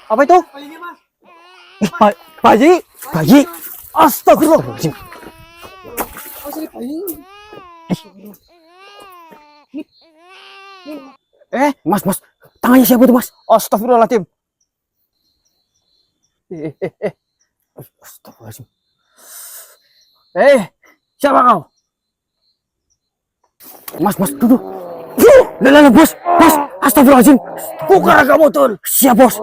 Apa itu? Bayinya, Mas. Bayi, bayi. Astagfirullahaladzim. Oh, ini bayi. Mas, tangannya siapa itu, Mas? Astagfirullahaladzim. Astagfirullahaladzim. Siapa kau? Mas, duduk. Lah, bos. Astagfirullahaladzim. Buka ragam motor. Siap, bos.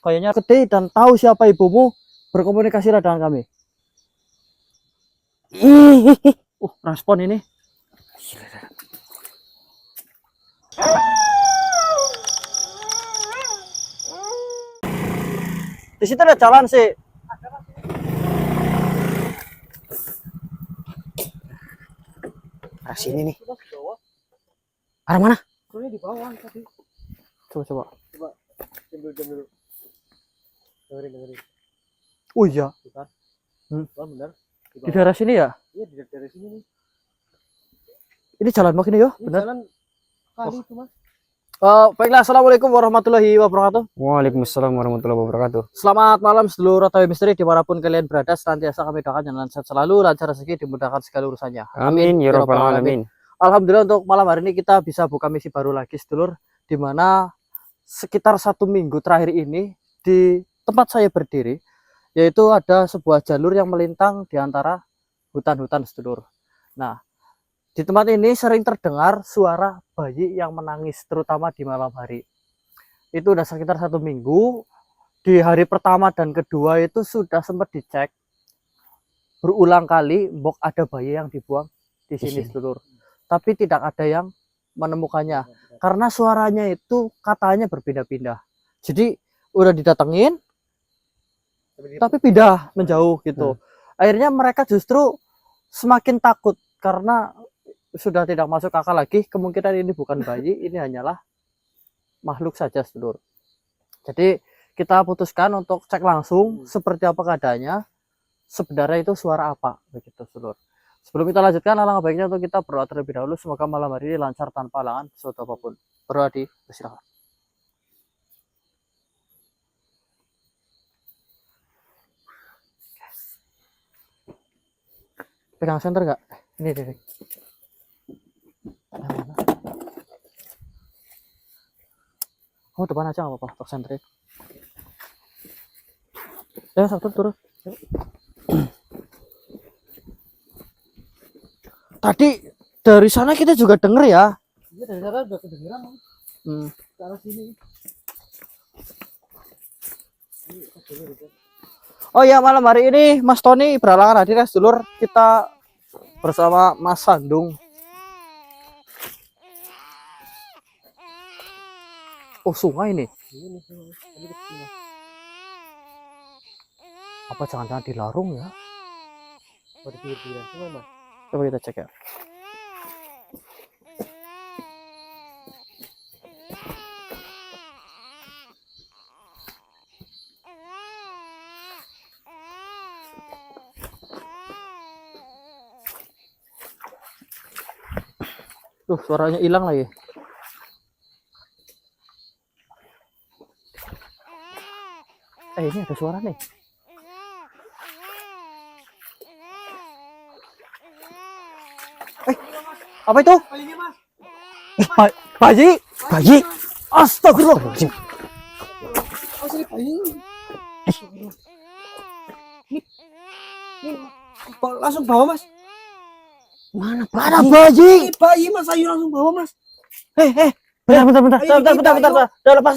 Kayaknya Kete dan tahu siapa ibumu, berkomunikasilah dengan kami. Respon ini. Di situ ada jalan sih. Arah sini nih. Arah mana? Soalnya di bawah tadi. Coba. Jam dulu. Dengerin. Oh iya. Benar. Di daerah sini ya? Iya, di daerah sini nih. Ini jalan makin ya? Ini Benar. jalan kali itu, Mas. Baiklah, assalamualaikum warahmatullahi wabarakatuh. Waalaikumsalam warahmatullahi wabarakatuh. Selamat malam seluruh Rotawi Misteri dimanapun kalian berada, senantiasa kami doakan jangan sehat selalu, lancar rezeki, dimudahkan segala urusannya. Amin ya rabbal alamin. Alhamdulillah untuk malam hari ini kita bisa buka misi baru lagi sedulur, di mana sekitar 1 minggu terakhir ini di tempat saya berdiri, yaitu ada sebuah jalur yang melintang di antara hutan-hutan sedulur. Nah, di tempat ini sering terdengar suara bayi yang menangis, terutama di malam hari. Itu udah sekitar 1 minggu. Di hari pertama dan kedua itu sudah sempat dicek berulang kali, mbok ada bayi yang dibuang di sini sedulur. Tapi tidak ada yang menemukannya karena suaranya itu katanya berpindah-pindah. Jadi udah didatengin, tapi pindah menjauh gitu. Akhirnya mereka justru semakin takut karena sudah tidak masuk akal lagi, kemungkinan ini bukan bayi, ini hanyalah makhluk saja sedulur. Jadi kita putuskan untuk cek langsung seperti apa keadaannya, sebenarnya itu suara apa begitu sedulur. Sebelum kita lanjutkan, alangkah baiknya untuk kita berdoa terlebih dahulu, semoga malam hari ini lancar tanpa halangan sesuatu apapun. Berdoa di silakan. Pegang senter nggak? Ini. Kamu depan aja nggak apa-apa, tok sentrin. Ya, satu turun. Tadi dari sana kita juga denger ya. Iya, dari sana udah kedengeran, Mas. Ke arah sini. Oh ya, malam hari ini Mas Tony berhalangan hadir ya sedulur. Kita bersama Mas Sandung. Oh, sungai ini. Apa jangan-jangan dilarung ya? Pada pinggir-pinggiran sungai, Mas. Coba kita cek ya. Tuh, suaranya hilang lagi. Ini ada suara nih. Apa itu? Bayinya, Mas. Bayi. Astagfirullahaladzim. Oh, ini bayi. Ini langsung bawa, Mas. Mana bayi? Ini bayi, Mas. Ayo langsung bawa, Mas. Bentar. Udah, lepas.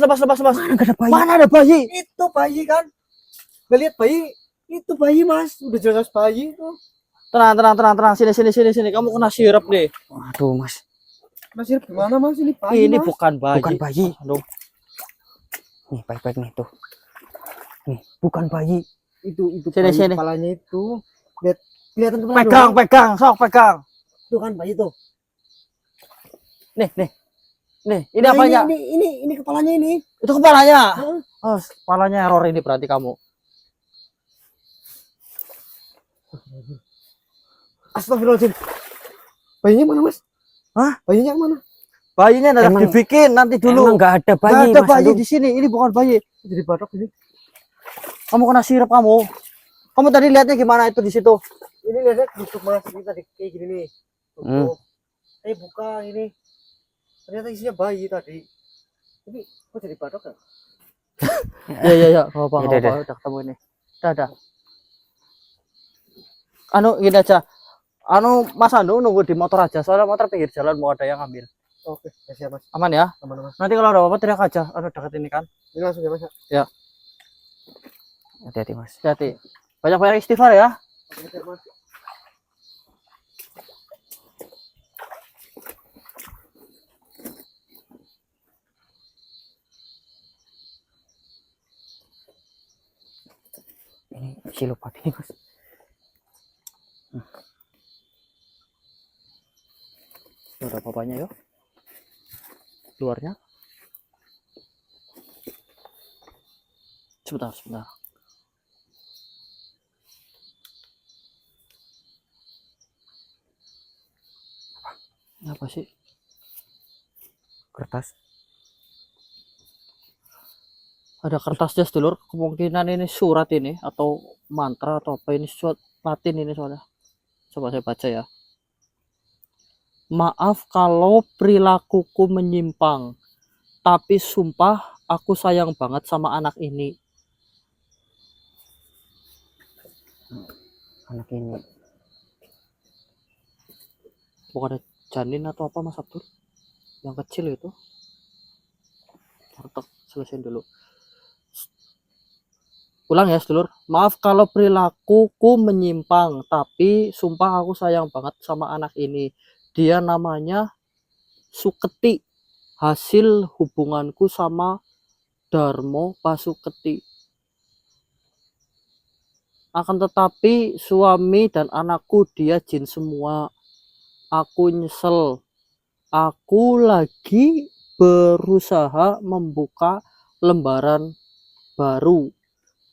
Mana ada bayi? Itu bayi kan. Nggak lihat bayi? Itu bayi, Mas. Udah jelas bayi itu. Tenang. Sini. Kamu kena sirap nih. Waduh, Mas. Mas, gimana, Mas? Ini bayi, Ini Mas. bukan bayi. Bukan bayi. Aduh. Nih, baik-baik nih tuh. Nih, bukan bayi. Itu Sini. bayi kepalanya itu. Lihat, kelihatan kemana? Pegang, sok pegang. Itu kan bayi tuh. Nih. Ini apanya? Ini kepalanya ini. Itu kepalanya. Hah? Oh, kepalanya error ini berarti kamu. Astagfirullahaladzim. Bayinya mana, Mas? Hah? Bayinya mana? Bayinya udah Emang- dibikin nanti Emang dulu. nggak ada Nggak bayi, ada Mas bayi Agung. di sini. Ini bukan bayi. Jadi batok ini. Kamu kena sirup kamu. Kamu tadi lihatnya gimana itu di situ? Ini lihatnya tutup, Mas. Ini tadi kayak gini nih. Hmm. Tutup. Buka ini. Ternyata isinya bayi tadi. Ini kok jadi batok ya? Iya iya iya. Nggak apa Iya, nggak apa. iya. Udah ketemu ini. Udah. Anu gini aja. Anu Mas Anu nunggu di motor aja. Soalnya motor pinggir jalan mau ada yang ngambil. Oke, siap, Mas. Aman ya? Aman, Mas. Nanti kalau ada apa-apa teriak aja. Anu dekat ini kan. Ini langsung ya, Mas. Hati-hati, Mas. Hati-hati. Banyak-banyak istighfar ya. Oke, siap, Mas. Ini silupan ini, Mas. Udah papanya yuk. Luarnya. Sebentar, sebentar. Ini apa sih? Kertas. Ada kertasnya sedulur. Kemungkinan ini surat ini atau mantra atau apa ini, surat Latin ini soalnya. Coba saya baca ya. Maaf kalau perilakuku menyimpang, tapi sumpah aku sayang banget sama anak ini. Anak ini. Bukan ada janin atau apa Mas Abdul? Yang kecil itu. Harus selesaiin dulu. Ulang ya sedulur. Maaf kalau perilakuku menyimpang, tapi sumpah aku sayang banget sama anak ini. Dia namanya Suketi. Hasil hubunganku sama Darmo Pasuketi. Akan tetapi suami dan anakku dia jin semua. Aku nyesel. Aku lagi berusaha membuka lembaran baru.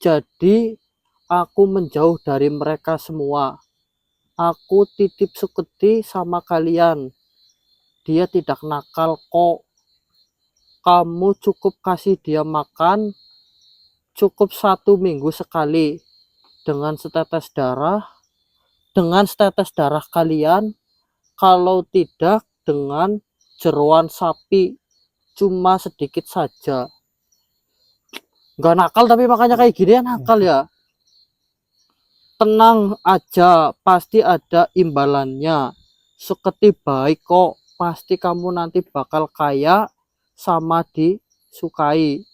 Jadi aku menjauh dari mereka semua. Aku titip Suketi sama kalian. Dia tidak nakal kok. Kamu cukup kasih dia makan. Cukup 1 minggu sekali. Dengan setetes darah. Dengan setetes darah kalian. Kalau tidak dengan jeroan sapi. Cuma sedikit saja. Nggak nakal tapi makanya kayak gini ya nakal ya. Tenang aja, pasti ada imbalannya. Suketi baik kok, pasti kamu nanti bakal kaya sama disukai.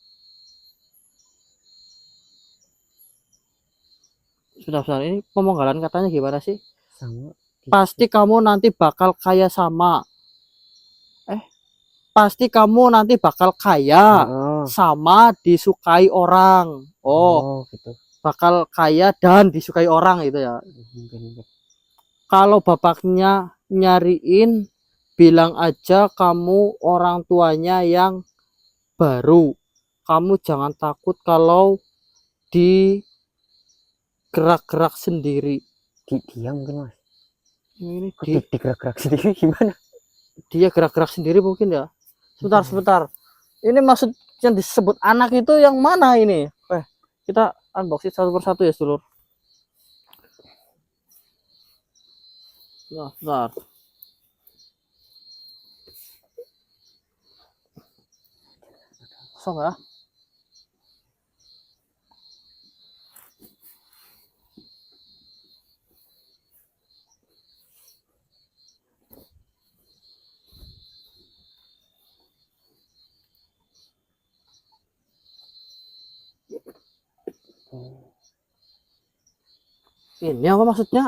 Sudah, ini pemonggalan katanya gimana sih? Sama. Pasti kamu nanti bakal kaya sama. Pasti kamu nanti bakal kaya Oh, sama disukai orang. Oh, gitu. bakal kaya dan disukai orang itu ya. Mungkin. Kalau bapaknya nyariin, bilang aja kamu orang tuanya yang baru. Kamu jangan takut kalau digerak-gerak sendiri. Dia mungkin, Mas. Ini Kok digerak-gerak sendiri gimana? dia gerak-gerak sendiri mungkin ya. Sebentar. Ini maksud yang disebut anak itu yang mana ini? Kita unboxing satu persatu ya sedulur. Nah, bentar. Kosong ya? Ini apa maksudnya?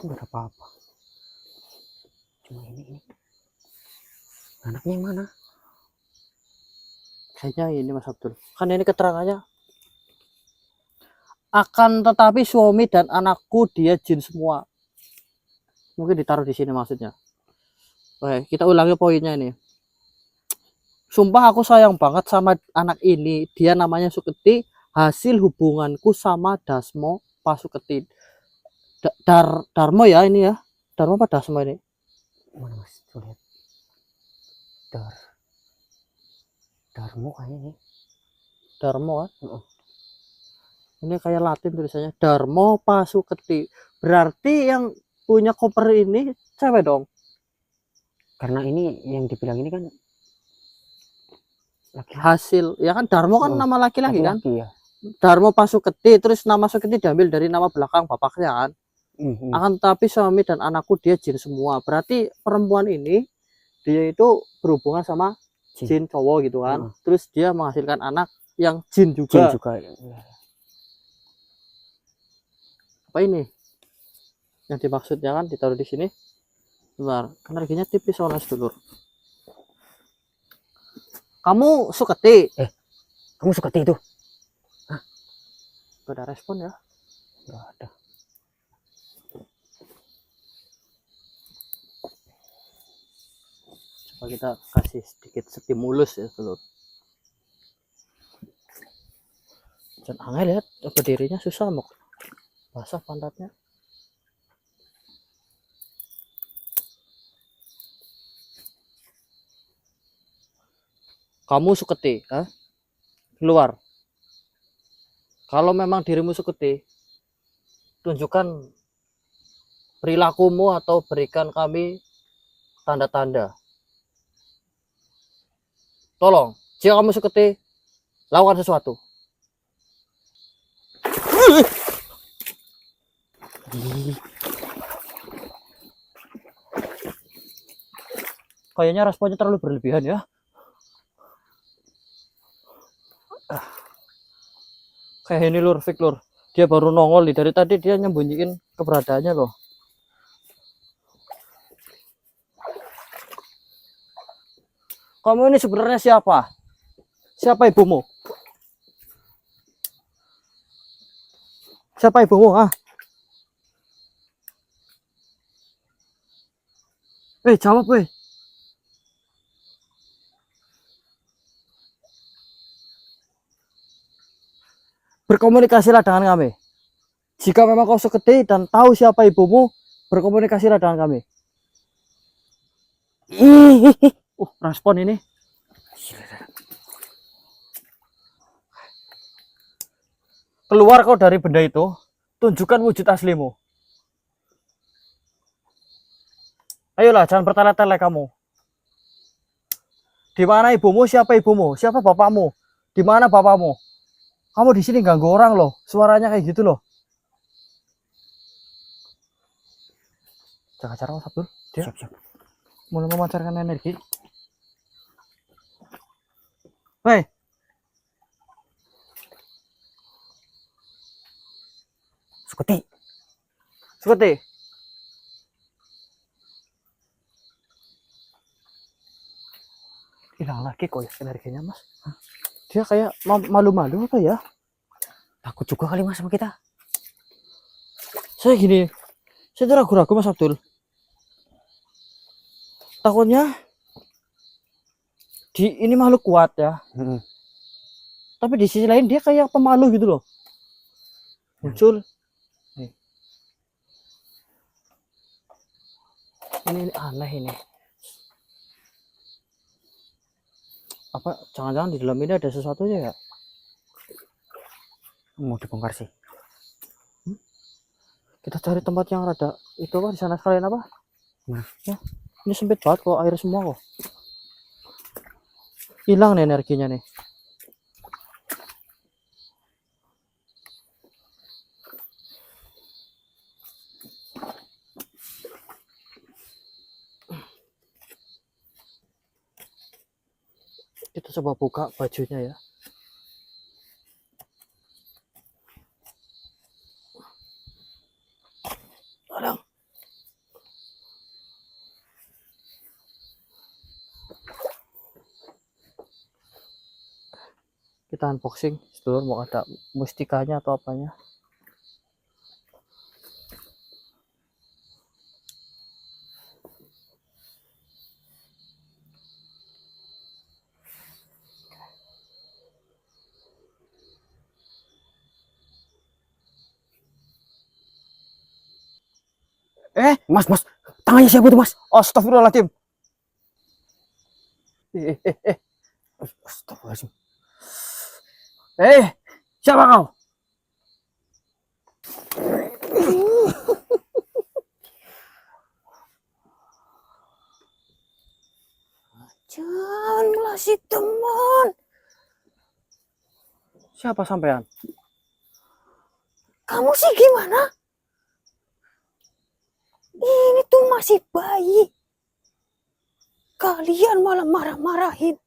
Nggak ada apa-apa. Cuma ini. Anaknya yang mana? Kayaknya ini Mas Abdul. Kan ini keterangannya. Akan tetapi suami dan anakku dia jin semua. Mungkin ditaruh di sini maksudnya. Oke, kita ulangi poinnya ini. Sumpah aku sayang banget sama anak ini. Dia namanya Suketi. Hasil hubunganku sama Pasuketi. Darmo ya ini ya. Darmo apa Dasmo ini? Mana Mas? Tuh lihat. Darmo kayaknya nih. Darmo kan? Heeh. Ini kayak Latin tulisannya. Darmo Pasuketi. Berarti yang punya koper ini cewek dong. Karena ini yang dibilang ini kan laki-laki. Hasil ya kan Darmo kan nama laki-laki kan? Laki-laki ya. Darmo Pasuketi, terus nama Suketi diambil dari nama belakang bapaknya kan. Akan tapi suami dan anakku dia jin semua. Berarti perempuan ini dia itu berhubungan sama jin cowok gitu kan. Terus dia menghasilkan anak yang jin juga. Jin juga. Apa ini? Yang dimaksudnya kan ditaruh di sini. Bentar, kan energinya tipis soalnya sedulur. Kamu Suketi? Kamu Suketi itu? Gak ada respon ya? Enggak ada. Coba kita kasih sedikit stimulus ya sedulur. Jangan angel lihat berdirinya susah mok. Basah pantatnya. Kamu Suketi, keluar. Kalau memang dirimu Suketi, tunjukkan perilakumu atau berikan kami tanda-tanda. Tolong, jika kamu Suketi, lakukan sesuatu. Kayaknya responnya terlalu berlebihan ya. Kayak ini lur, fake lur. Dia baru nongol nih, dari tadi dia nyembunyiin keberadaannya loh. Kamu ini sebenarnya siapa? Siapa ibumu? Siapa ibumu, jawab, weh. Berkomunikasilah dengan kami. Jika memang kau Suketi dan tahu siapa ibumu, berkomunikasilah dengan kami. Respon ini. Keluar kau dari benda itu, tunjukkan wujud aslimu. Ayolah, jangan bertele-tele kamu. Di mana ibumu? Siapa ibumu? Siapa bapakmu? Di mana bapakmu? Kamu di sini ganggu orang loh. Suaranya kayak gitu loh. Jaga cara Abdul. Dia Siap. mulai memancarkan energi. Hei. Suketi. Hilang lagi kok ya energinya mas. Dia kayak malu-malu apa ya? Takut juga kali Mas sama kita. Saya gini, saya tuh ragu-ragu Mas Abdul. Takutnya ini makhluk kuat ya. Tapi di sisi lain dia kayak pemalu gitu loh. Muncul. Ini aneh ini. Apa jangan-jangan di dalam ini ada sesuatunya ya? Mau dibongkar sih. Kita cari tempat yang rada itu apa di sana sekalian apa? Ya, ini sempit banget kok, air semua kok. Hilang nih energinya nih. Kita coba buka bajunya ya. Alang. Kita unboxing, sedulur, mau ada mustikanya atau apanya. Mas, tangannya siapa tuh, Mas? Astagfirullahaladzim. Astagfirullahaladzim. Siapa kau? Janganlah si teman. Siapa sampean? Kamu sih gimana? Ini tuh masih bayi. Kalian malah marah-marahin.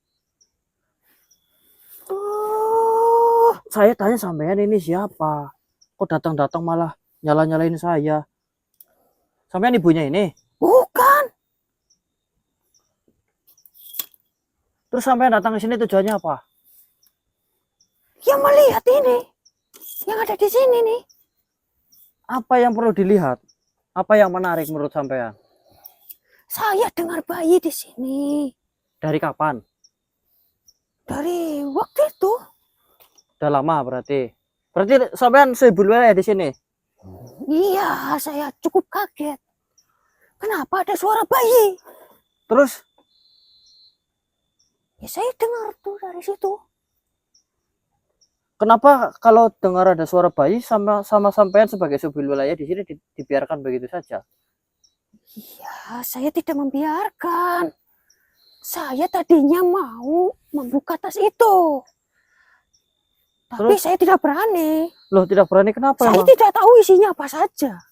Oh, Saya tanya sampean ini siapa? Kok datang-datang malah nyala-nyalain saya? Sampean ibunya ini? bukan. Terus sampean datang ke sini tujuannya apa? Ya melihat ini. Yang ada di sini nih. Apa yang perlu dilihat? Apa yang menarik menurut sampean? Saya dengar bayi di sini. Dari kapan? Dari waktu itu. Udah lama berarti. Berarti sampean sebelumnya di sini? Iya, saya cukup kaget. Kenapa ada suara bayi? Terus Ya saya dengar tuh dari situ. kenapa kalau dengar ada suara bayi sama sampean sebagai subul wilayah di sini dibiarkan begitu saja? Iya, saya tidak membiarkan. Saya tadinya mau membuka tas itu. Tapi Terus? saya tidak berani. Loh, tidak berani kenapa Saya emang? tidak tahu isinya apa saja.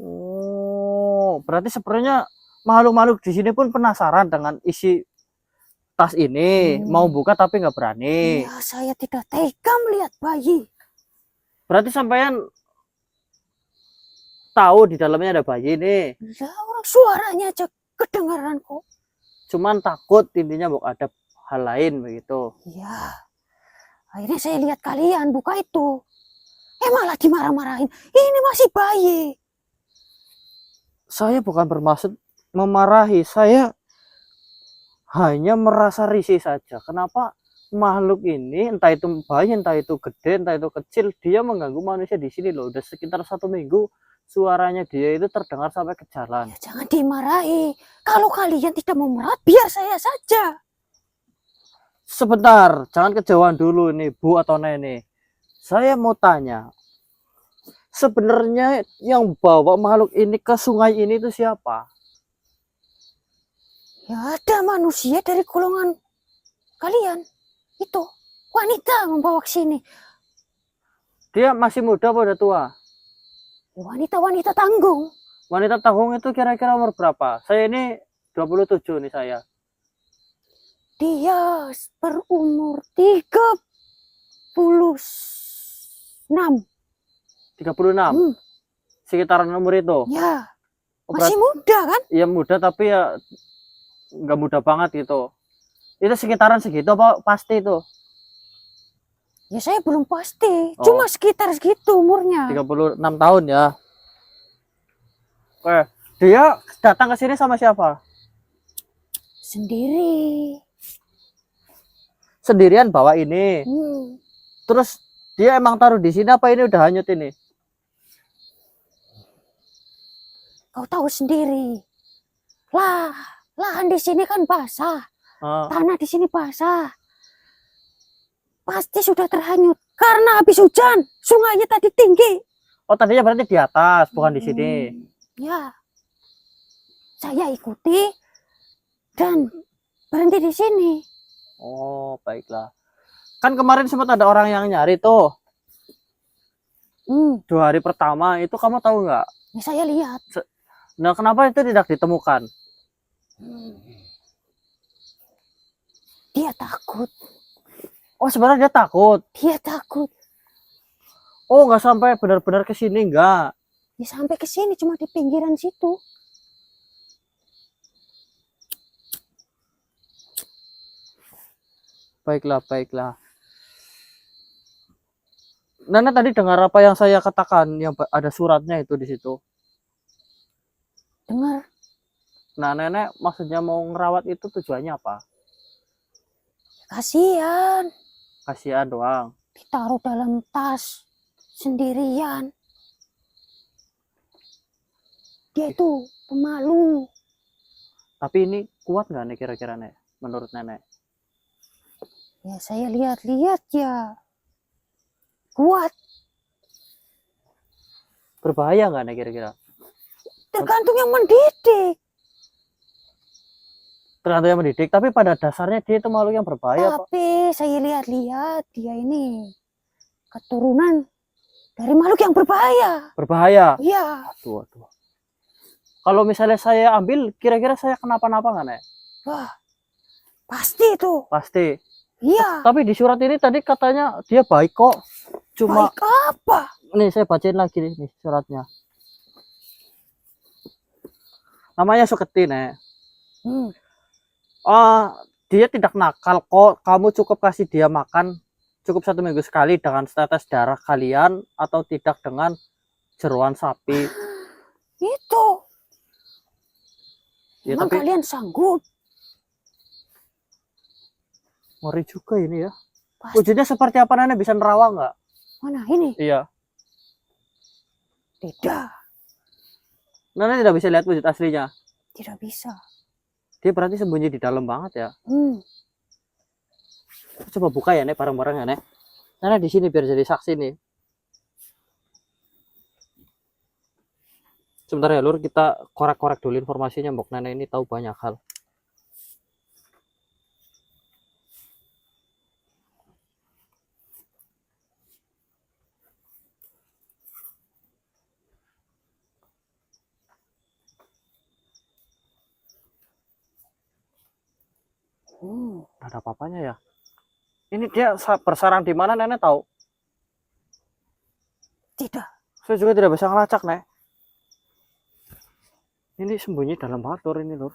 Oh, berarti sebenarnya makhluk-makhluk di sini pun penasaran dengan isi tas ini, mau buka tapi nggak berani. Ya, saya tidak tega melihat bayi. Berarti sampean tahu di dalamnya ada bayi nih, Ya, orang suaranya aja kedengaran kok. cuman takut intinya bu ada hal lain begitu. Ya, akhirnya saya lihat kalian buka itu. Malah dimarah-marahin. Ini masih bayi. Saya bukan bermaksud memarahi, saya hanya merasa risih saja. Kenapa makhluk ini, entah itu bayi, entah itu gede, entah itu kecil, dia mengganggu manusia di sini loh. Udah sekitar 1 minggu suaranya dia itu terdengar sampai ke jalan. Ya, jangan dimarahi. Kalau kalian tidak mau merawat, biar saya saja. Sebentar, jangan kejauhan dulu nih Bu atau Nenek. Saya mau tanya, sebenarnya yang bawa makhluk ini ke sungai ini itu siapa? Ya, ada manusia dari golongan kalian. Itu wanita membawa ke sini. Dia masih muda apa udah tua? Wanita-wanita tanggung. Wanita tanggung itu kira-kira umur berapa? Saya ini 27 nih saya. Dia berumur 36. 36. Sekitaran umur itu. Ya, Oh, masih muda kan? Iya muda tapi ya nggak muda banget gitu. Itu sekitaran segitu apa pasti itu? Ya saya belum pasti. Oh. Cuma sekitar segitu umurnya. 36 tahun ya. Oke, dia datang ke sini sama siapa? Sendiri. Sendirian bawa ini. Terus dia emang taruh di sini apa ini udah hanyut ini? Kau tahu sendiri. Lah, lahan di sini kan basah. Tanah di sini basah. Pasti sudah terhanyut karena habis hujan. Sungainya tadi tinggi. Oh, tadinya berarti di atas, bukan di sini. Ya. Saya ikuti dan berhenti di sini. Oh, baiklah. Kan kemarin sempat ada orang yang nyari tuh. 2 hari pertama itu kamu tahu nggak? Ya, saya lihat. Nah, kenapa itu tidak ditemukan? Dia takut. Oh, sebenarnya dia takut. Dia takut. Oh, nggak sampai benar-benar ke sini nggak? Ya, sampai ke sini cuma di pinggiran situ. Baiklah, baiklah. Nana tadi dengar apa yang saya katakan, yang ada suratnya itu di situ? Dengar. Nah, nenek maksudnya mau ngerawat itu tujuannya apa? Kasihan. Kasihan doang. Ditaruh dalam tas sendirian. Dia itu pemalu. Tapi ini kuat nggak nih kira-kira nek menurut nenek? Ya saya lihat-lihat ya. Kuat. Berbahaya nggak nih kira-kira? Tergantung yang mendidik. Tergantung yang mendidik, tapi pada dasarnya dia itu makhluk yang berbahaya, Pak. Tapi saya lihat-lihat dia ini keturunan dari makhluk yang berbahaya. Berbahaya. Iya. Aduh, aduh. Kalau misalnya saya ambil, kira-kira saya kenapa-napa nggak, Nek? Wah, pasti itu. Pasti. Iya. Tapi di surat ini tadi katanya dia baik kok. Cuma, Baik apa? nih saya bacain lagi nih suratnya. Namanya Suketi, Nek. Dia tidak nakal kok. Kamu cukup kasih dia makan cukup 1 minggu sekali dengan tetes darah kalian atau tidak dengan jeroan sapi. Itu. Ya, Emang tapi kalian sanggup? ngeri juga ini ya. Pasti. Wujudnya seperti apa, Nenek? Bisa nerawang nggak? Mana ini? Iya. Tidak. Nenek tidak bisa lihat wujud aslinya. Tidak bisa. Dia berarti sembunyi di dalam banget ya. Coba buka ya, Nek, bareng-bareng ya, Nek. Nenek di sini biar jadi saksi nih. Sebentar ya, Lur, kita korek-korek dulu informasinya. Mbok Nenek ini tahu banyak hal. Nggak ada apa-apanya ya. Ini dia bersarang di mana, Nenek tahu? Tidak. Saya juga tidak bisa ngelacak, Nek. Ini sembunyi dalam banget, Lur, ini, Lur.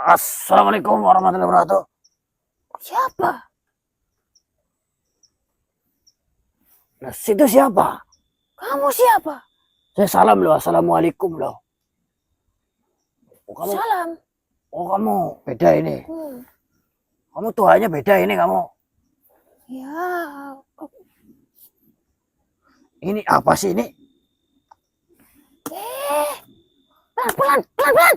Assalamualaikum warahmatullahi wabarakatuh. Siapa? Nah, situ siapa? Kamu siapa? Saya salam loh, assalamualaikum loh. Oh, Salam. kamu beda ini. Kamu Tuhannya beda ini kamu. Ya. Ini apa sih ini? Pelan-pelan, pelan-pelan.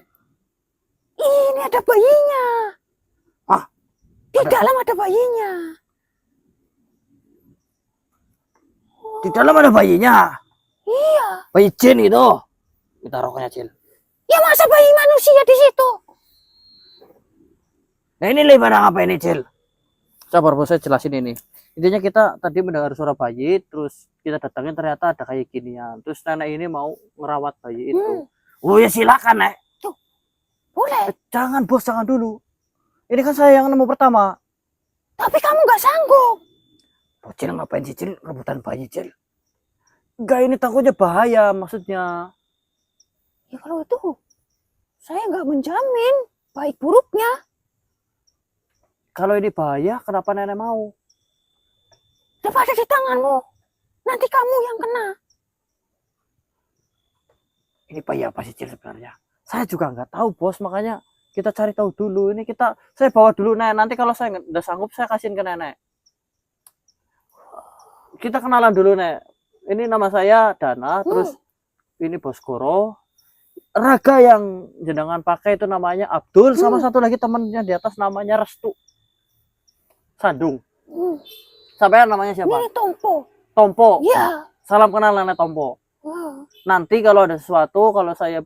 Ini ada bayinya. Hah? Di dalam ada bayinya. Di dalam ada bayinya. Iya. Bayi jin itu. Kita rokoknya, Cil. Ya masa bayi manusia di situ? Nah, ini barang apa ini, Cil? Sabar, bos, saya jelasin ini. Intinya kita tadi mendengar suara bayi, terus kita datangin ternyata ada kayak ginian. Terus nenek ini mau ngerawat bayi itu. Oh ya silakan, Nek. Tuh, boleh. Jangan, bos, jangan dulu. Ini kan saya yang nemu pertama. Tapi kamu nggak sanggup. Bocil ngapain sih, Cil? Rebutan bayi, Cil. Enggak, ini takutnya bahaya maksudnya. Ya kalau itu, saya nggak menjamin baik buruknya. Kalau ini bahaya, kenapa nenek mau? Daripada di tanganmu. Nanti kamu yang kena. Ini bayi apa sih, Cil, sebenarnya? Saya juga nggak tahu, bos. Makanya kita cari tahu dulu. Ini saya bawa dulu, Nek. Nanti kalau saya udah sanggup, saya kasihin ke nenek. Kita kenalan dulu, Nek. Ini nama saya Dana, terus ini Bos Koro. Raga yang jenengan pakai itu namanya Abdul, sama satu lagi temannya di atas namanya Restu. Sandung. Sampai namanya siapa? Ini Tompo. Tompo. Iya. Salam kenal Nenek Tompo. Nanti kalau ada sesuatu, kalau saya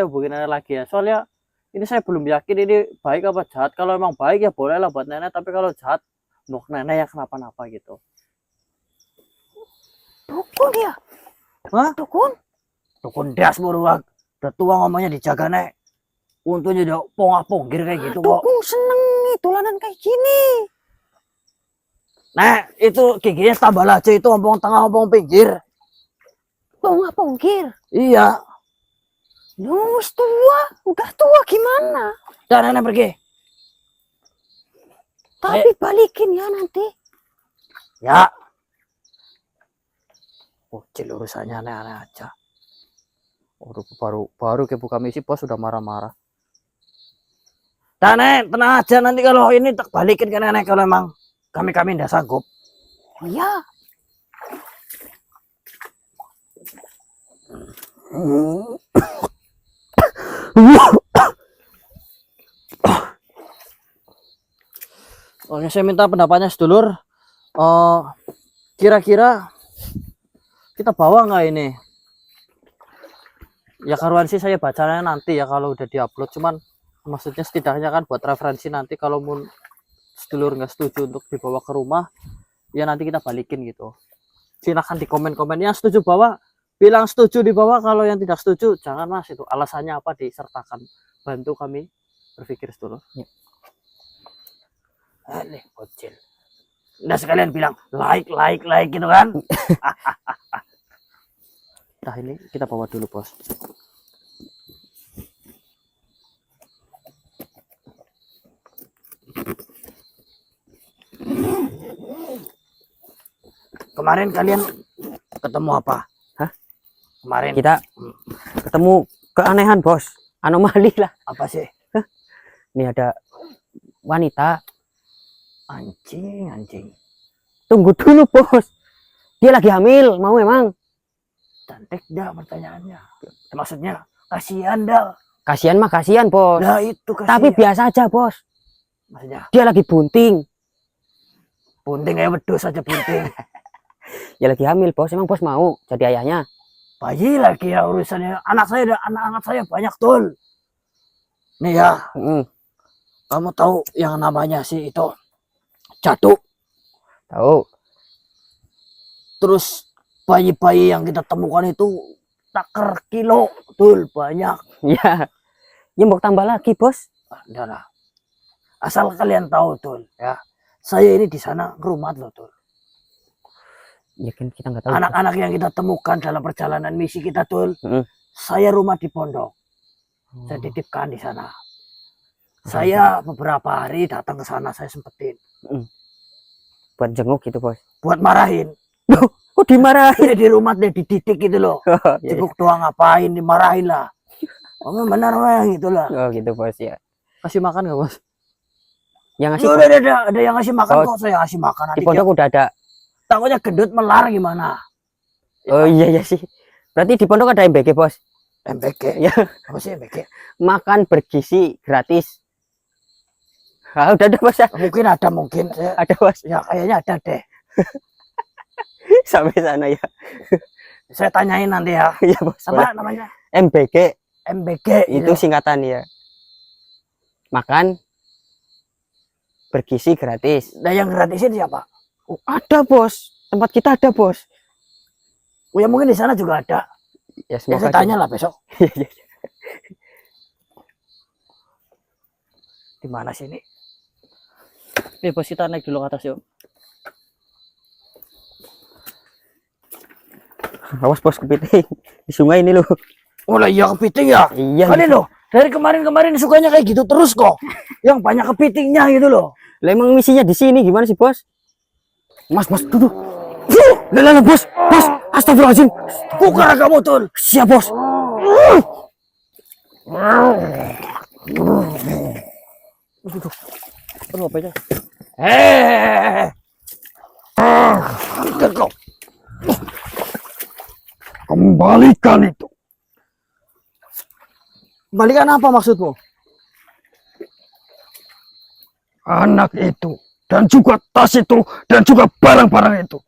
hubungin Nenek lagi ya. Soalnya ini saya belum yakin ini baik apa jahat. Kalau emang baik ya bolehlah buat Nenek, tapi kalau jahat, nuk Nenek ya kenapa-napa gitu. Dukun ya? Hah? Dukun? Dukun das muruak. Udah tua ngomongnya dijaga, Nek. Untungnya udah pongah-ponggir kayak gitu kok. Dukun seneng nih tulanan kayak gini. Nek, itu giginya tambah aja itu ompong tengah ompong pinggir. Pongah-ponggir. Iya. Lu tua, udah tua gimana? Dan Nenek pergi. Tapi balikin ya nanti. Ya. Cil urusannya aneh-aneh aja. Baru ke buka misi bos sudah marah-marah. Dan Nek, tenang aja, nanti kalau ini tak balikin ke nenek kalau emang kami tidak sanggup. Iya. Oke, saya minta pendapatnya sedulur. Kira-kira kita bawa nggak ini? Ya karuan sih saya bacanya nanti ya kalau udah diupload. Cuman maksudnya setidaknya kan buat referensi nanti kalau mau sedulur nggak setuju untuk dibawa ke rumah, ya nanti kita balikin gitu. Silahkan di komen-komen yang setuju bawa, bilang setuju dibawa. Kalau yang tidak setuju jangan mas, itu alasannya apa disertakan, bantu kami berpikir sedulur. Ya. Nih bocil. Udah sekalian bilang like gitu kan. Nah ini kita bawa dulu bos. Kemarin kalian ketemu apa? Hah? Kemarin Kita ketemu keanehan bos, anomali lah. apa sih? Hah? Ini ada wanita. Anjing. Tunggu dulu bos, dia lagi hamil, mau emang? Cantik dah pertanyaannya. Maksudnya kasihan dah. Kasihan mah kasihan bos. Nah itu kasihan. Tapi biasa aja bos. Maksudnya Dia lagi bunting. bunting kayak wedus aja bunting. Ya lagi hamil bos. Emang bos mau jadi ayahnya? Bayi lagi ya urusannya. Anak-anak saya banyak tol. Nih ya, kamu tahu yang namanya sih itu Jatuh. Tahu. Terus bayi-bayi yang kita temukan itu taker kilo, betul banyak. Ya, ya mau tambah lagi bos. Udah lah. Asal kalian tahu tuh ya, saya ini di sana rumah loh tuh. Ya kan kita nggak tahu. Anak-anak yang kita temukan dalam perjalanan misi kita tuh, saya rumah di pondok. Saya titipkan di sana. Saya beberapa hari datang ke sana, saya sempetin. Buat jenguk gitu bos. Buat marahin. Kok dimarahin? Di rumah deh dididik gitu loh. Jenguk doang ngapain, dimarahin lah. Kamu benar gitu lah. Oh gitu bos ya. Kasih makan nggak bos? Yang ngasih Udah ada yang ngasih makan kok, saya ngasih makan. di pondok udah ada. Takutnya gendut melar gimana? Oh iya ya sih. Berarti di pondok ada MBG bos. MBG Ya. Apa sih MBG? Makan bergizi gratis. Ah, udah ada bos ya. Mungkin ada mungkin. Ada bos. Ya kayaknya ada deh. Sampai sana ya. Saya tanyain nanti ya. Iya bos. Apa namanya? MBG. MBG Itu singkatan ya. Makan bergizi gratis. Nah yang gratisin siapa? Oh, ada bos. Tempat kita ada bos. Oh ya mungkin di sana juga ada. Ya Ya, semoga saya tanya lah besok. Di mana sini? Nih bos, kita naik dulu ke atas yuk. Awas bos, kepiting di sungai ini loh. Oh lah iya kepiting ya. Iya. Kali loh. Dari kemarin sukanya kayak gitu terus kok. Yang banyak kepitingnya gitu loh. Lah emang misinya di sini gimana sih bos? Mas duduk. Lah bos. Astagfirullahaladzim. Buka kamu tuh. Siap bos. Duduk. Aduh apa aja. Kau. Kembalikan itu. Kembalikan apa maksudmu? Anak itu dan juga tas itu dan juga barang-barang itu.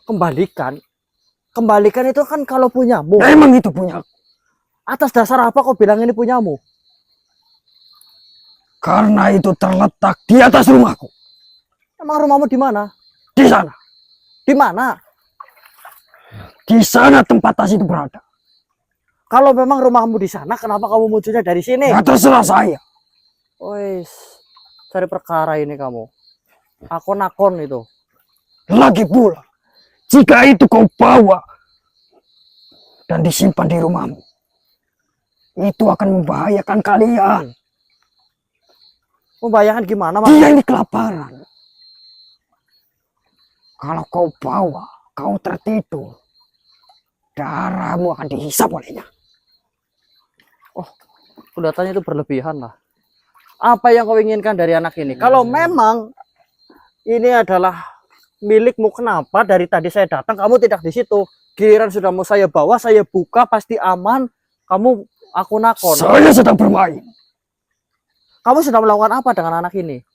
Kembalikan itu kan kalau punyamu. Nah, emang itu punya. Atas dasar apa kau bilang ini punyamu? Karena itu terletak di atas rumahku. Emang rumahmu di mana? Di sana. Di mana? Di sana tempat tas itu berada. Kalau memang rumahmu di sana, kenapa kamu munculnya dari sini? Ya terserah saya. Wes, cari perkara ini kamu. Akon-akon itu. Lagi pula, jika itu kau bawa dan disimpan di rumahmu, itu akan membahayakan kalian. Membahayakan gimana, Mas? Dia ini kelaparan. Kalau kau bawa, kau tertidur, darahmu akan dihisap olehnya. Oh, kelihatannya itu berlebihan lah. Apa yang kau inginkan dari anak ini? Kalau memang ini adalah milikmu, kenapa dari tadi saya datang kamu tidak di situ? Giliran sudah mau saya bawa, saya buka pasti aman. Kamu aku nakon. Saya sedang bermain. Kamu sudah melakukan apa dengan anak ini?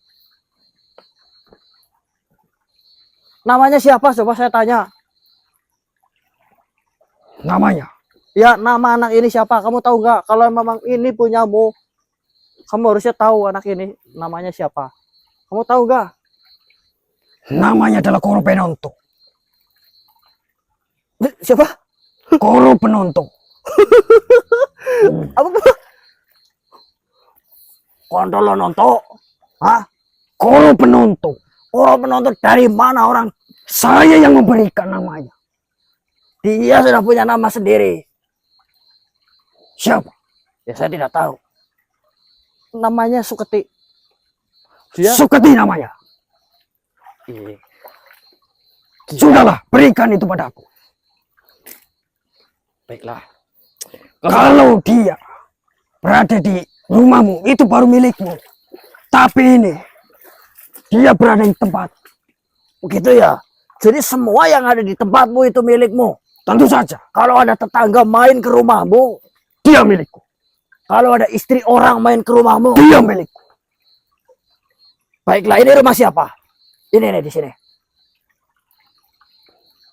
Namanya siapa? Coba saya tanya. Namanya Ya, nama anak ini siapa? Kamu tahu nggak? Kalau memang ini punyamu, kamu harusnya tahu anak ini namanya siapa. Kamu tahu nggak? namanya adalah Koro Penonto. Siapa? Koro Penonto. Apa? Kondolo nonto? Hah? Koro Penonto. Orang penonton dari mana orang? Saya yang memberikan namanya. Dia sudah punya nama sendiri. Siapa? Ya saya tidak tahu. Namanya Suketi. Dia Suketi namanya. Iya. Sudahlah, berikan itu padaku. Baiklah. Kalau dia berada di rumahmu, itu baru milikmu. Tapi ini, dia berada di tempat. Begitu ya. Jadi semua yang ada di tempatmu itu milikmu. Tentu saja, Kalau ada tetangga main ke rumahmu, dia milikku. kalau ada istri orang main ke rumahmu, Dia milikku. baiklah, ini rumah siapa? Ini nih di sini.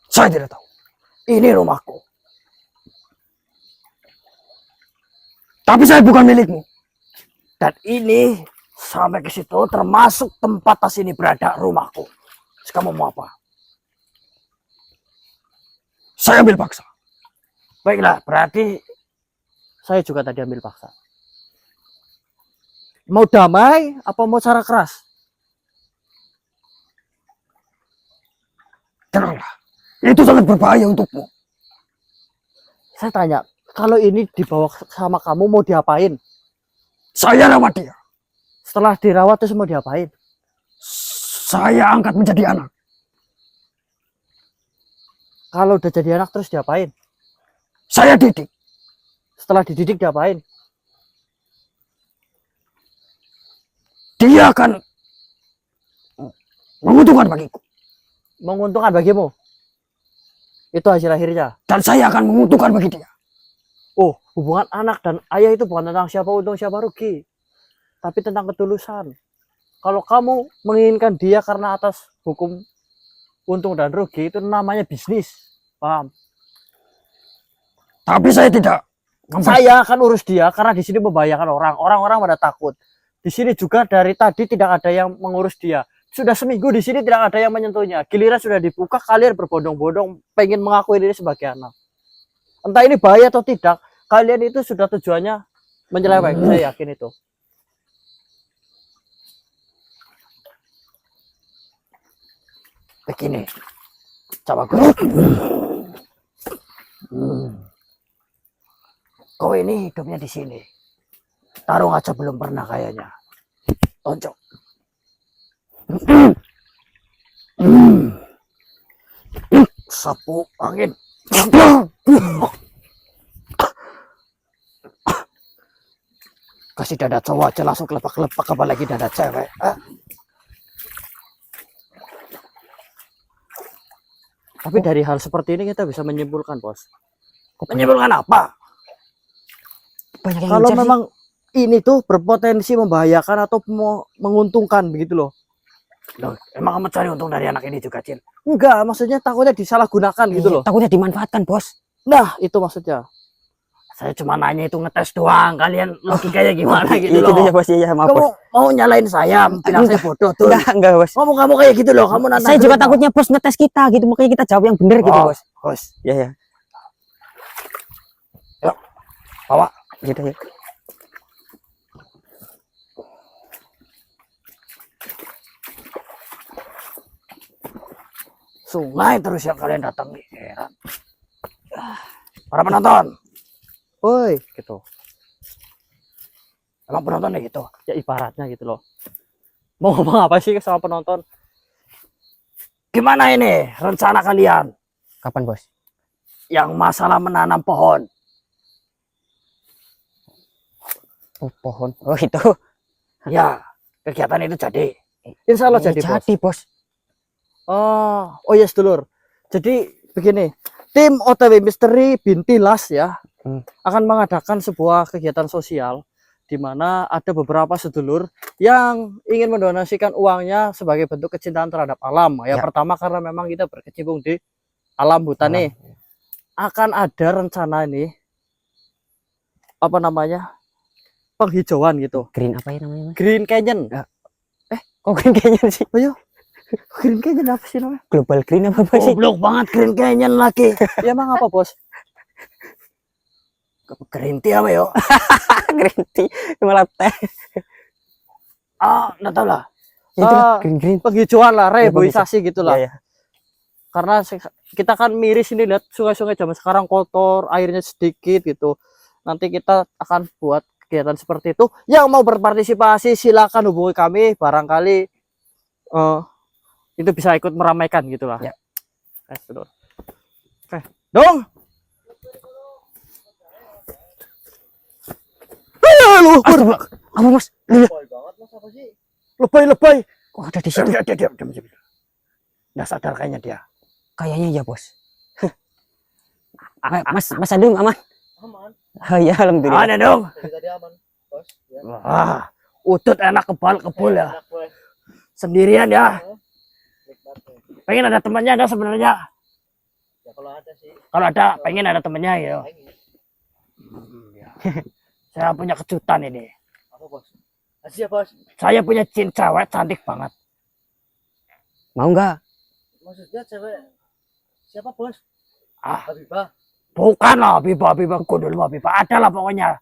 Saya tidak tahu. Ini rumahku. Tapi saya bukan milikmu. Dan ini sampai ke situ termasuk tempat tas ini berada rumahku. Terus kamu mau apa? Saya ambil paksa. Baiklah, berarti saya juga tadi ambil paksa. Mau damai apa mau cara keras? Tenanglah. Itu sangat berbahaya untukmu. Saya tanya, kalau ini dibawa sama kamu mau diapain? Saya rawat dia. Setelah dirawat terus mau diapain? Saya angkat menjadi anak. Kalau udah jadi anak terus diapain? Saya didik. Setelah dididik diapain? Dia akan menguntungkan bagiku. Menguntungkan bagimu. Itu hasil akhirnya. Dan saya akan menguntungkan bagi dia. Oh, hubungan anak dan ayah itu bukan tentang siapa untung siapa rugi. Tapi tentang ketulusan. Kalau kamu menginginkan dia karena atas hukum untung dan rugi, itu namanya bisnis. Paham? Tapi saya tidak. Saya akan urus dia karena di sini membahayakan orang. Orang-orang pada takut. Di sini juga dari tadi tidak ada yang mengurus dia. Sudah seminggu di sini tidak ada yang menyentuhnya. Giliran sudah dibuka, kalian berbondong-bondong pengen mengakui diri sebagai anak. Entah ini bahaya atau tidak, kalian itu sudah tujuannya menyeleweng. Saya yakin itu. Begini, coba gue. Kau ini hidupnya di sini. Tarung aja belum pernah kayaknya. Tonjok. Sapu angin. Kasih dada cowok aja langsung kelepak-kelepak, apalagi dada cewek. Tapi dari hal seperti ini kita bisa menyimpulkan, Bos. Menyimpulkan apa? Banyak yang Kalau ngejar sih. memang ini tuh berpotensi membahayakan atau menguntungkan begitu loh. Loh, emang kamu cari untung dari anak ini juga, Cil? Enggak, maksudnya takutnya disalahgunakan gitu Iya, loh. takutnya dimanfaatkan, Bos. Nah, itu maksudnya. Saya cuma nanya itu ngetes doang. Kalian logikanya gimana gitu Iya, loh. gitu ya, Bos. Iya, maaf, Kamu Bos. mau nyalain saya, bilang saya bodoh tuh. Enggak, Bos. Kamu kayak gitu loh, kamu nantang Saya juga cerita. takutnya Bos ngetes kita gitu, makanya kita jawab yang benar gitu, Oh, Bos. Bos, Iya, ya. Yuk, bawa. Gitu ya. Sungai terus yang kalian datangi, heran. Para penonton, woi, gitu. Emang penontonnya gitu? Ya ibaratnya gitu loh. Mau ngomong apa sih sama penonton? Gimana ini rencana kalian Kapan, Bos? yang masalah menanam pohon? Oh, pohon. Oh, itu. Ya, kegiatan itu jadi. Insya Allah Iya, jadi, bos. jadi, bos. Oh yes, dulur. Jadi begini, tim OTW Misteri Bintilas ya akan mengadakan sebuah kegiatan sosial di mana ada beberapa sedulur yang ingin mendonasikan uangnya sebagai bentuk kecintaan terhadap alam. Ya, Ya. pertama karena memang kita berkecimpung di alam hutan nih. Akan ada rencana ini apa namanya? Penghijauan gitu. Green apa ya namanya, Mas? Green Canyon. Ya. Kok green kayaknya sih? Green Canyon apa sih namanya? Global green apa sih? Goblok banget Green Canyon lagi. Ya emang apa, Bos? Green tea apa yo? Green tea, malah teh. Nggak tahu lah. Itu lah, green. Penghijauan lah, reboisasi gitu lah. Iya, iya. Karena kita kan miris ini, lihat sungai-sungai zaman sekarang kotor, airnya sedikit gitu. Nanti kita akan buat kegiatan seperti itu. Yang mau berpartisipasi silakan hubungi kami, barangkali itu bisa ikut meramaikan gitulah. Ya. Oke, dong. Apa, Mas? Lebay banget mas, apa sih? Lebay. Kok ada di situ? Diam. Nggak sadar kayaknya dia. Kayaknya ya, bos. Mas Adung aman? Aman. Oh ya, alhamdulillah. Ada dong. Dari tadi aman bos ya. Utut enak kebal ya. Enak, Boy. Sendirian ya. Nikmat, Boy. Pengen ada temannya ada sebenarnya. Ya kalau ada sih Kalau ada pengen ada temannya gitu. pengen. Saya punya kejutan ini. Apa bos? Kasih ya bos. Saya punya jin cewek cantik banget. Mau nggak? Maksudnya cewek siapa bos? Ah. Habibah. Bukan lah, Biba kudul mah Biba. Ada lah pokoknya.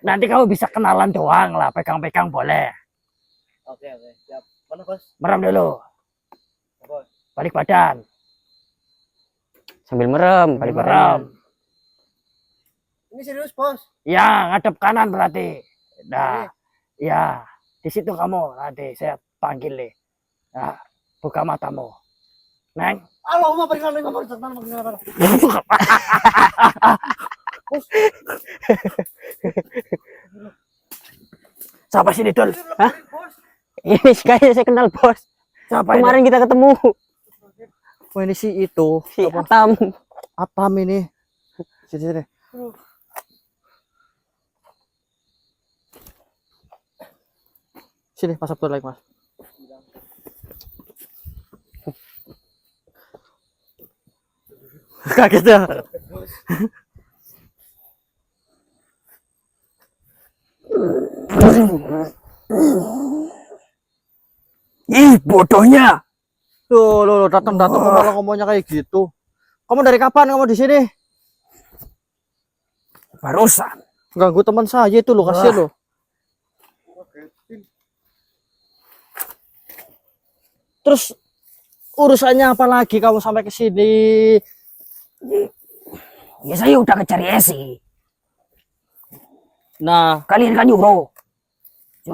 Nanti kamu bisa kenalan doang lah, pegang-pegang boleh. Oke siap. Mana bos? Merem dulu, Ya, bos. balik badan, Sambil merem, balik balik merem. Ini serius bos? Ya, ngadep kanan berarti. Nah, ya, di situ kamu nanti saya panggil nih. Nah, buka matamu. Neng. Allahumma berikan nomor setan mengenal. Siapa sini, Dul? Hah? Ini kayaknya saya kenal, bos. Siapa ini? Kemarin kita ketemu. Oh, ini si itu. Si Apa? Atam. Atam ini. Sini. Sini, Mas Abdul lagi, Mas. Kaget ya. Ih, bodohnya. Loh, datang malah ngomongnya kayak gitu. Kamu dari kapan kamu di sini? Barusan. Ganggu teman saya itu lo, kasihan lo. Terus urusannya apa lagi kamu sampai ke sini? Ya saya udah kejar Esi. Nah, Kalian kan nyuruh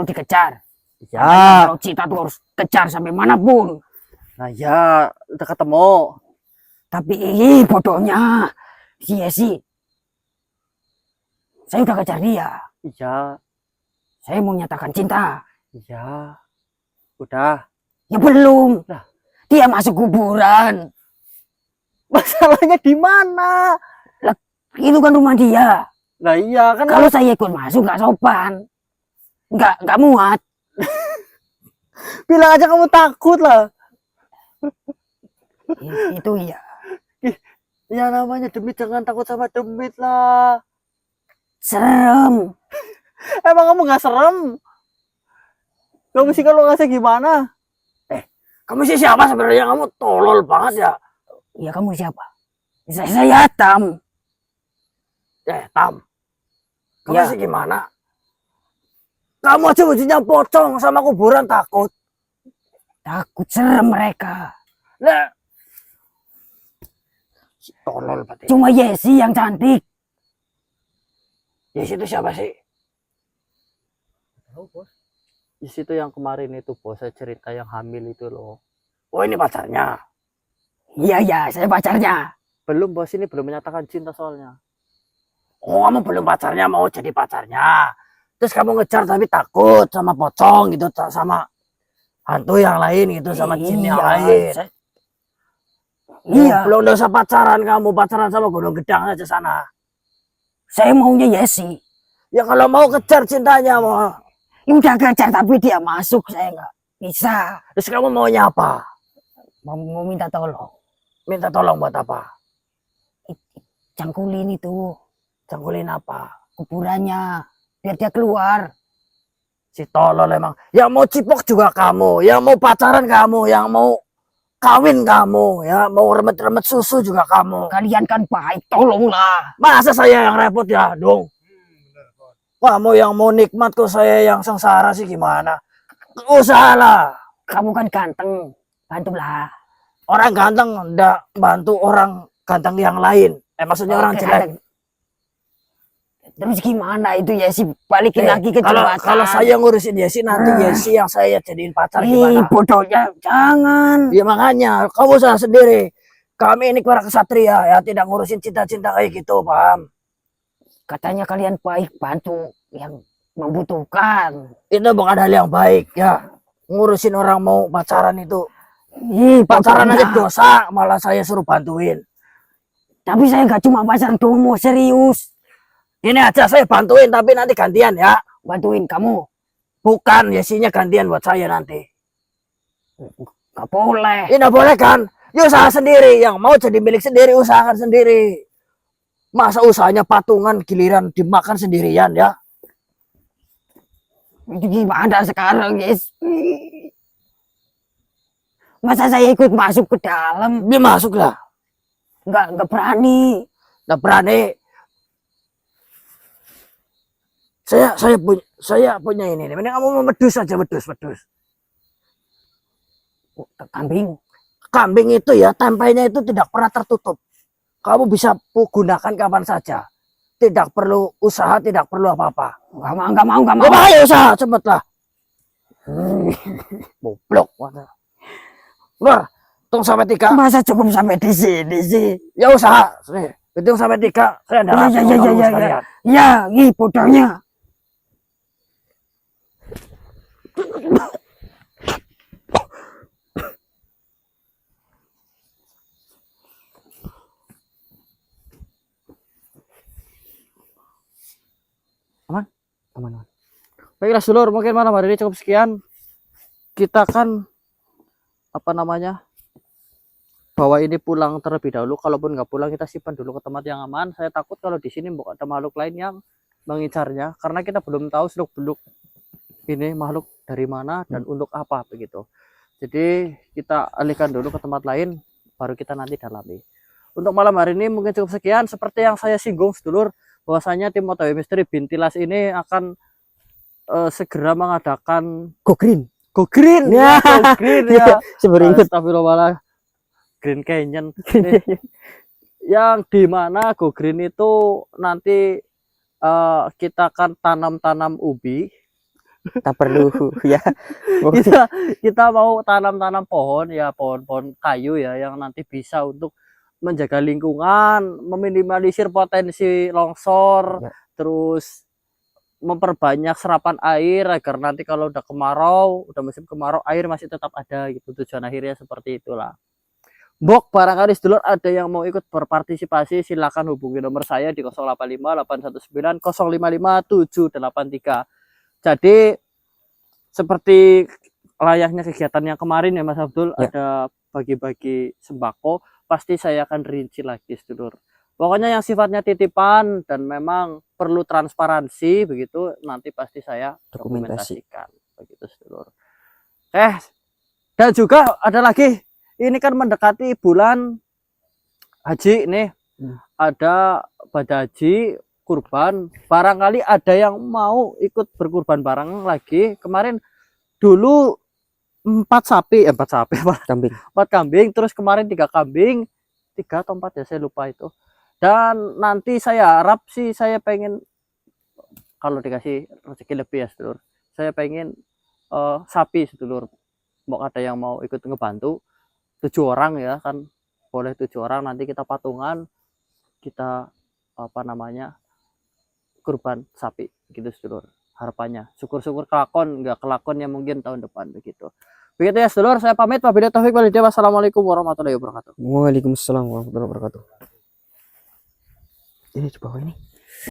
dikejar. ya. Kalau Cita tuh harus kejar sampai manapun. Nah, ya, udah ketemu. Tapi bodohnya si Esi. Saya udah kejar dia. Iya, Saya mau nyatakan cinta. iya. Udah. Ya belum. Lah. Dia masuk kuburan. Masalahnya di mana? Itu kan rumah dia. Nah, iya kan. Kalau saya ikut masuk nggak sopan. Nggak muat. Bilang aja kamu takut lah. Itu iya. Ya namanya demit, jangan takut sama demit lah. Serem. Emang kamu nggak serem? Kamu sih kalau ngasih gimana? Kamu sih siapa sebenarnya? Kamu tolol banget ya. Iya, kamu siapa? Saya Tam. Tam. Kamu Ya. sih gimana? Kamu aja bajunya pocong sama kuburan takut. Takut serem mereka. Lah. Tolol berarti. Cuma Yesi yang cantik. Yes itu siapa sih? Tahu bos. Yes itu yang kemarin itu bos, saya cerita yang hamil itu loh. Oh ini pacarnya? Iya, saya pacarnya. Belum bos, ini belum menyatakan cinta soalnya. Oh kamu belum pacarnya, mau jadi pacarnya. Terus kamu ngejar tapi takut sama pocong gitu, sama hantu yang lain gitu, sama jin yang lain. Iya, Belum usah pacaran kamu, pacaran sama Gunung Gedang aja sana. saya maunya Yesi. Ya kalau mau kejar cintanya mau. Ya udah kejar tapi dia masuk, saya nggak bisa. Terus kamu maunya apa? Mau minta tolong. Minta tolong buat apa? Cangkulin itu Cangkulin apa? kuburannya biar dia keluar. Si tolol emang. Yang mau cipok juga kamu, yang mau pacaran kamu, yang mau kawin kamu, ya mau remet-remet susu juga kamu. Kalian kan baik, tolonglah. Masa saya yang repot ya, dong? Kamu yang mau nikmat kok saya yang sengsara sih gimana? Usahalah. Kamu kan ganteng, bantulah. Orang ganteng ndak bantu orang ganteng yang lain. Maksudnya orang Oke, jelek. ganteng. Terus gimana itu Yesi balikin lagi ke kalau jembatan? kalau saya ngurusin Yesi nanti Yesi yang saya jadiin pacar Ih, gimana? bodohnya jangan. Ya makanya kamu salah sendiri. Kami ini para kesatria ya tidak ngurusin cinta-cinta kayak gitu, paham? Katanya kalian baik, bantu yang membutuhkan. Itu bukan hal yang baik ya. Ngurusin orang mau pacaran itu. Ih, Pacaran aja bodohnya. dosa, malah saya suruh bantuin. Tapi saya nggak cuma pacaran doang, mau serius. Ini aja saya bantuin tapi nanti gantian ya. Bantuin kamu. Bukan Yesinya gantian buat saya nanti. Gak boleh. Ini boleh kan? Ya usaha sendiri. Yang mau jadi milik sendiri usahakan sendiri. Masa usahanya patungan giliran dimakan sendirian ya? Itu gimana sekarang, Yes? Masa saya ikut masuk ke dalam? Dia masuk lah. Nggak berani. Nggak berani. Saya punya ini. Mending kamu mau medus aja, medus. Kambing. Kambing itu ya tempenya itu tidak pernah tertutup. Kamu bisa gunakan kapan saja. Tidak perlu usaha, tidak perlu apa-apa. Nggak mau. Ya ayo usaha, cepet lah. Goblok. Luar, hitung sampai 3. Masa cukup sampai di sini sih? Ya usaha. Hitung sampai 3. Saya ada Ya. Ya, ih bodohnya. Aman. Baiklah sedulur, mungkin malam hari ini cukup sekian. Kita kan bawa ini pulang terlebih dahulu. Kalaupun nggak pulang kita simpan dulu ke tempat yang aman. Saya takut kalau di sini ada makhluk lain yang mengincarnya, karena kita belum tahu seluk beluk ini makhluk dari mana dan untuk apa begitu. Jadi kita alihkan dulu ke tempat lain, baru kita nanti dalami. Untuk malam hari ini mungkin cukup sekian. Seperti yang saya singgung sedulur, bahwasanya tim OTW Misteri Bintilas ini akan segera mengadakan Go green. Go Green ya, Go Green ya. Seberinget. Astagfirullah, Green Canyon. Yang dimana Go Green itu nanti kita akan tanam ubi. Tak perlu ya. kita mau tanam pohon ya, pohon kayu ya, yang nanti bisa untuk menjaga lingkungan, meminimalisir potensi longsor, Ya. terus memperbanyak serapan air agar nanti kalau udah kemarau, udah musim kemarau, air masih tetap ada gitu. Tujuan akhirnya seperti itulah. Mbok, barangkali sedulur ada yang mau ikut berpartisipasi, silakan hubungi nomor saya di 085 819 055 783. Jadi seperti layaknya kegiatan yang kemarin ya Mas Abdul, Ya. ada bagi-bagi sembako, pasti saya akan rinci lagi sedulur. Pokoknya yang sifatnya titipan dan memang perlu transparansi begitu, nanti pasti saya dokumentasikan begitu sedulur. Dan juga ada lagi, ini kan mendekati bulan haji nih, ada pada haji kurban, barangkali ada yang mau ikut berkurban bareng lagi. Kemarin dulu 4 kambing, terus kemarin 3 kambing, 3 atau 4 ya, saya lupa itu. Dan nanti saya harap sih, saya pengen kalau dikasih rezeki lebih ya sedulur, saya pengen sapi sedulur. Mau ada yang mau ikut ngebantu 7 orang ya kan, boleh 7 orang, nanti kita patungan, kita kurban sapi gitu sedulur. harapannya. Syukur-syukur kelakon, nggak kelakon ya mungkin tahun depan begitu. Begitu ya sedulur, saya pamit. Wabillahi taufiq wal hidayah. Wassalamualaikum warahmatullahi wabarakatuh. Waalaikumsalam warahmatullahi wabarakatuh. Ini coba ini.